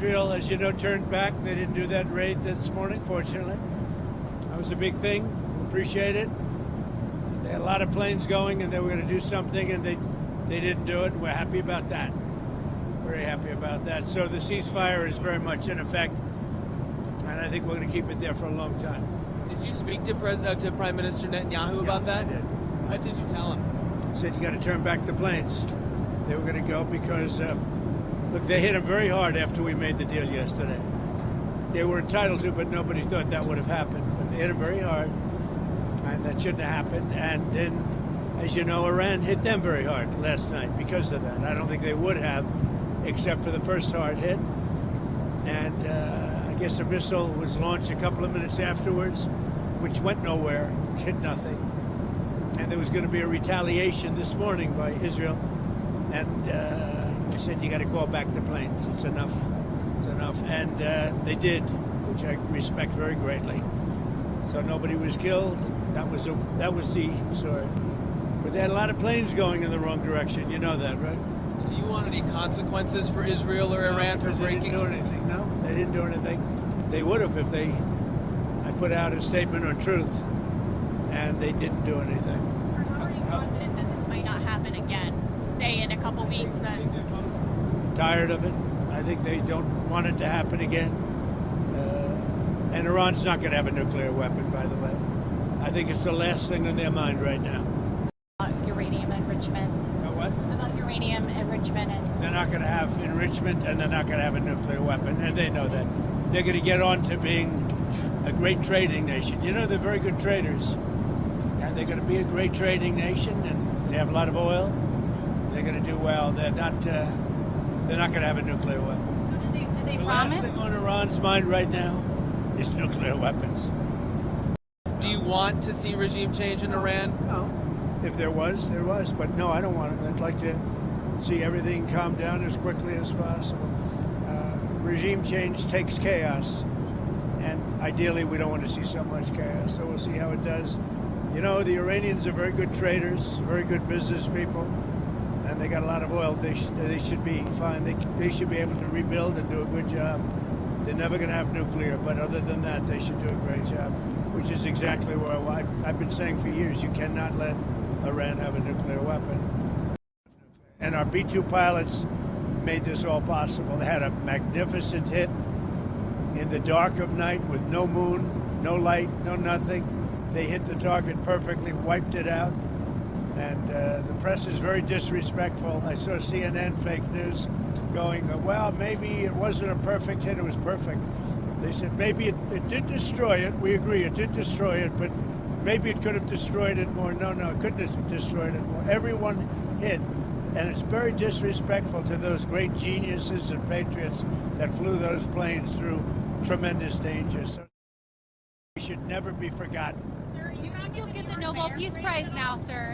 Israel, as you know, turned back. They didn't do that raid this morning, fortunately. That was a big thing. Appreciate it. They had a lot of planes going, and they were going to do something, and they didn't do it. And we're happy about that. Very happy about that. So the ceasefire is very much in effect, and I think we're going to keep it there for a long time. Did you speak to Prime Minister Netanyahu about that? I did. What did you tell him? I said you got to turn back the planes. They were going to go because, look, they hit him very hard after we made the deal yesterday. They were entitled to, but nobody thought that would have happened. But they hit him very hard, and that shouldn't have happened. And then, as you know, Iran hit them very hard last night because of that. I don't think they would have, except for the first hard hit. And I guess a missile was launched a couple of minutes afterwards, which went nowhere, which hit nothing. And there was going to be a retaliation this morning by Israel. And I said, you got to call back the planes. It's enough. It's enough. And they did, which I respect very greatly. So nobody was killed. That was the story. But they had a lot of planes going in the wrong direction. You know that, right? Do you want any consequences for Israel or Iran for breaking? They didn't do anything. No, they didn't do anything. They would have if I put out a statement on truth, and they didn't do anything. Sir, how are you confident that this might not happen again? Say in a couple weeks that... Tired of it. I think they don't want it to happen again. And Iran's not going to have a nuclear weapon, by the way. I think it's the last thing on their mind right now. Uranium enrichment. What? About uranium enrichment. They're not going to have enrichment, and they're not going to have a nuclear weapon, and they know that. They're going to get on to being a great trading nation. You know, they're very good traders, and they're going to be a great trading nation, and they have a lot of oil. They're going to do well. They're not going to have a nuclear weapon. So did they The promise? last thing on Iran's mind right now is nuclear weapons. Do you want to see regime change in Iran? No. If there was, there was. But no, I don't want it. I'd like to see everything calm down as quickly as possible. Regime change takes chaos. And ideally, we don't want to see so much chaos. So we'll see how it does. You know, the Iranians are very good traders, very good business people. And they got a lot of oil. They should be fine. They should be able to rebuild and do a good job. They're never going to have nuclear, but other than that, they should do a great job, which is exactly where I've been saying for years, you cannot let Iran have a nuclear weapon. And our B-2 pilots made this all possible. They had a magnificent hit in the dark of night with no moon, no light, no nothing. They hit the target perfectly, wiped it out. And the press is very disrespectful. I saw CNN fake news going, well, maybe it wasn't a perfect hit, it was perfect. They said maybe it did destroy it. We agree, it did destroy it, but maybe it could have destroyed it more. No, it couldn't have destroyed it more. Everyone hit, and it's very disrespectful to those great geniuses and patriots that flew those planes through tremendous danger. So we should never be forgotten. Sir, do you think you'll get the Nobel Peace Prize now, sir?